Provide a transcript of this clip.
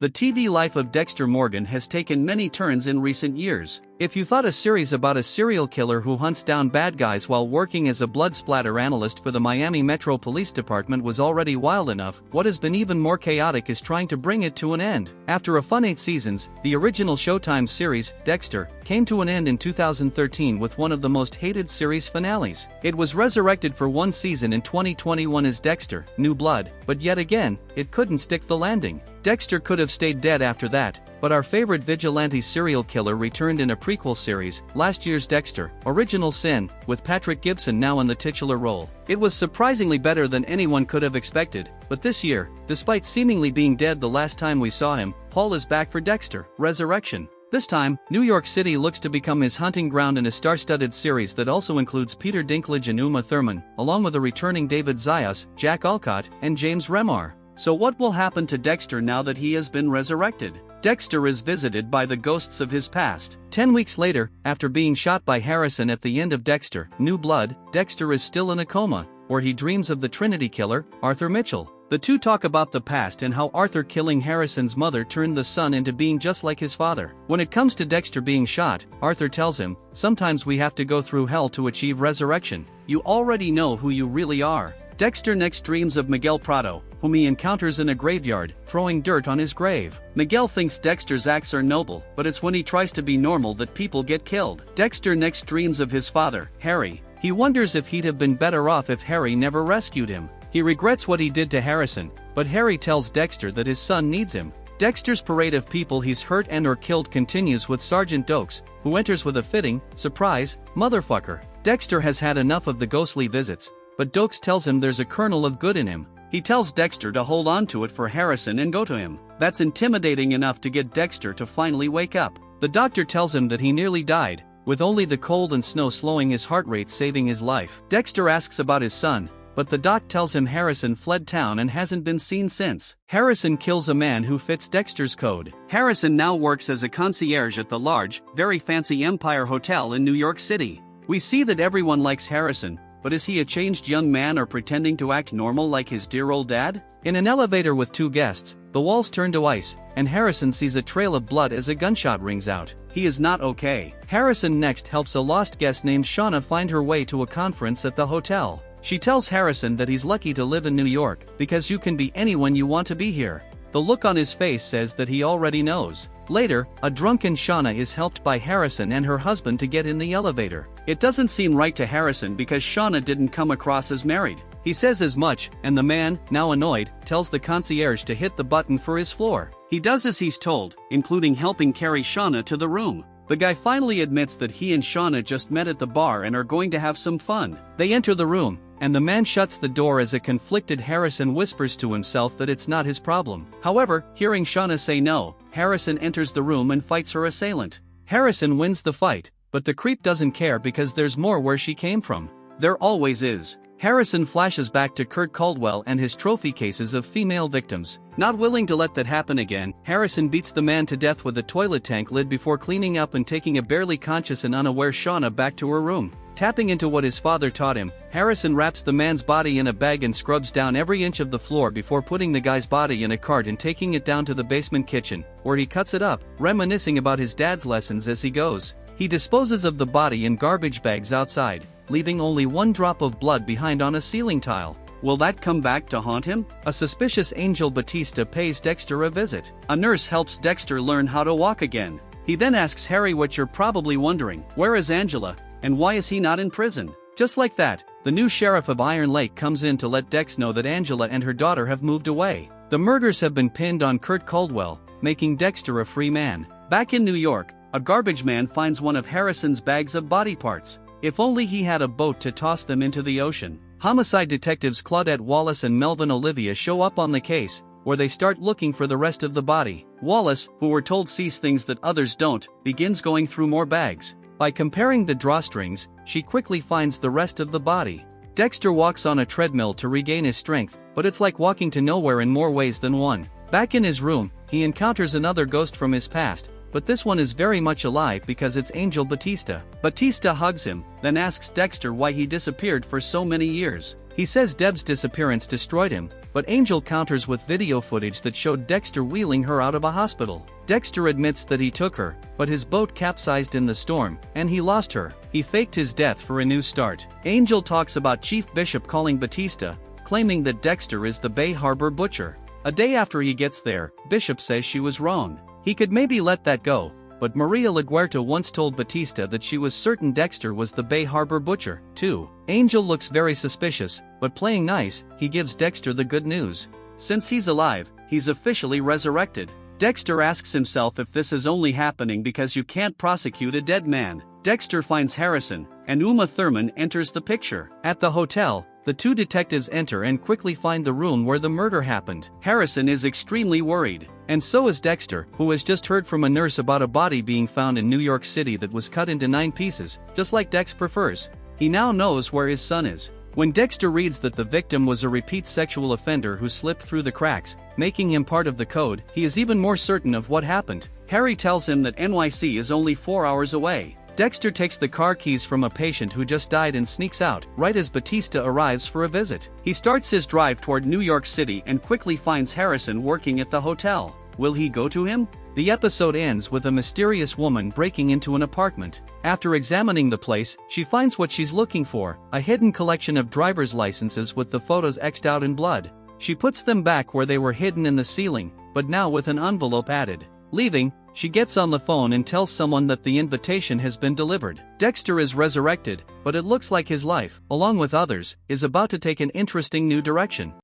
The TV life of Dexter Morgan has taken many turns in recent years. If you thought a series about a serial killer who hunts down bad guys while working as a blood splatter analyst for the Miami Metro Police Department was already wild enough, what has been even more chaotic is trying to bring it to an end. After a fun 8 seasons, the original Showtime series, Dexter, came to an end in 2013 with one of the most hated series finales. It was resurrected for one season in 2021 as Dexter, New Blood, but yet again, it couldn't stick the landing. Dexter could have stayed dead after that, but our favorite vigilante serial killer returned in a prequel series, last year's Dexter, Original Sin, with Patrick Gibson now in the titular role. It was surprisingly better than anyone could have expected, but this year, despite seemingly being dead the last time we saw him, Paul is back for Dexter, Resurrection. This time, New York City looks to become his hunting ground in a star-studded series that also includes Peter Dinklage and Uma Thurman, along with a returning David Zayas, Jack Alcott, and James Remar. So what will happen to Dexter now that he has been resurrected? Dexter is visited by the ghosts of his past. 10 weeks later, after being shot by Harrison at the end of Dexter, New Blood, Dexter is still in a coma, where he dreams of the Trinity Killer, Arthur Mitchell. The two talk about the past and how Arthur killing Harrison's mother turned the son into being just like his father. When it comes to Dexter being shot, Arthur tells him, "Sometimes we have to go through hell to achieve resurrection. You already know who you really are." Dexter next dreams of Miguel Prado, whom he encounters in a graveyard, throwing dirt on his grave. Miguel thinks Dexter's acts are noble, but it's when he tries to be normal that people get killed. Dexter next dreams of his father, Harry. He wonders if he'd have been better off if Harry never rescued him. He regrets what he did to Harrison, but Harry tells Dexter that his son needs him. Dexter's parade of people he's hurt and or killed continues with Sergeant Dokes, who enters with a fitting, "Surprise, motherfucker." Dexter has had enough of the ghostly visits, but Dokes tells him there's a kernel of good in him. He tells Dexter to hold on to it for Harrison and go to him. That's intimidating enough to get Dexter to finally wake up. The doctor tells him that he nearly died, with only the cold and snow slowing his heart rate saving his life. Dexter asks about his son, but the doc tells him Harrison fled town and hasn't been seen since. Harrison kills a man who fits Dexter's code. Harrison now works as a concierge at the large, very fancy Empire Hotel in New York City. We see that everyone likes Harrison, but is he a changed young man or pretending to act normal like his dear old dad? In an elevator with 2 guests, the walls turn to ice, and Harrison sees a trail of blood as a gunshot rings out. He is not okay. Harrison next helps a lost guest named Shauna find her way to a conference at the hotel. She tells Harrison that he's lucky to live in New York, because you can be anyone you want to be here. The look on his face says that he already knows. Later, a drunken Shauna is helped by Harrison and her husband to get in the elevator. It doesn't seem right to Harrison because Shauna didn't come across as married. He says as much, and the man, now annoyed, tells the concierge to hit the button for his floor. He does as he's told, including helping carry Shauna to the room. The guy finally admits that he and Shauna just met at the bar and are going to have some fun. They enter the room, and the man shuts the door as a conflicted Harrison whispers to himself that it's not his problem. However, hearing Shauna say no, Harrison enters the room and fights her assailant. Harrison wins the fight, but the creep doesn't care because there's more where she came from. There always is. Harrison flashes back to Kurt Caldwell and his trophy cases of female victims. Not willing to let that happen again, Harrison beats the man to death with a toilet tank lid before cleaning up and taking a barely conscious and unaware Shauna back to her room. Tapping into what his father taught him, Harrison wraps the man's body in a bag and scrubs down every inch of the floor before putting the guy's body in a cart and taking it down to the basement kitchen, where he cuts it up, reminiscing about his dad's lessons as he goes. He disposes of the body in garbage bags outside, leaving only 1 drop of blood behind on a ceiling tile. Will that come back to haunt him? A suspicious angel Batista pays Dexter a visit. A nurse helps Dexter learn how to walk again. He then asks Harry what you're probably wondering: where is Angela, and why is he not in prison? Just like that, the new sheriff of Iron Lake comes in to let Dex know that Angela and her daughter have moved away. The murders have been pinned on Kurt Caldwell, making Dexter a free man. Back in New York, a garbage man finds one of Harrison's bags of body parts. If only he had a boat to toss them into the ocean. Homicide detectives Claudette Wallace and Melvin Olivia show up on the case, where they start looking for the rest of the body. Wallace, who we're told sees things that others don't, begins going through more bags. By comparing the drawstrings, she quickly finds the rest of the body. Dexter walks on a treadmill to regain his strength, but it's like walking to nowhere in more ways than one. Back in his room, he encounters another ghost from his past, but this one is very much alive because it's Angel Batista. Batista hugs him, then asks Dexter why he disappeared for so many years. He says Deb's disappearance destroyed him, but Angel counters with video footage that showed Dexter wheeling her out of a hospital. Dexter admits that he took her, but his boat capsized in the storm, and he lost her. He faked his death for a new start. Angel talks about Chief Bishop calling Batista, claiming that Dexter is the Bay Harbor butcher. A day after he gets there, Bishop says she was wrong. He could maybe let that go, but Maria LaGuerta once told Batista that she was certain Dexter was the Bay Harbor butcher, too. Angel looks very suspicious, but playing nice, he gives Dexter the good news. Since he's alive, he's officially resurrected. Dexter asks himself if this is only happening because you can't prosecute a dead man. Dexter finds Harrison, and Uma Thurman enters the picture. At the hotel, the two detectives enter and quickly find the room where the murder happened. Harrison is extremely worried, and so is Dexter, who has just heard from a nurse about a body being found in New York City that was cut into 9 pieces, just like Dex prefers. He now knows where his son is. When Dexter reads that the victim was a repeat sexual offender who slipped through the cracks, making him part of the code, he is even more certain of what happened. Harry tells him that NYC is only 4 hours away. Dexter takes the car keys from a patient who just died and sneaks out, right as Batista arrives for a visit. He starts his drive toward New York City and quickly finds Harrison working at the hotel. Will he go to him? The episode ends with a mysterious woman breaking into an apartment. After examining the place, she finds what she's looking for, a hidden collection of driver's licenses with the photos X'd out in blood. She puts them back where they were hidden in the ceiling, but now with an envelope added. Leaving, she gets on the phone and tells someone that the invitation has been delivered. Dexter is resurrected, but it looks like his life, along with others, is about to take an interesting new direction.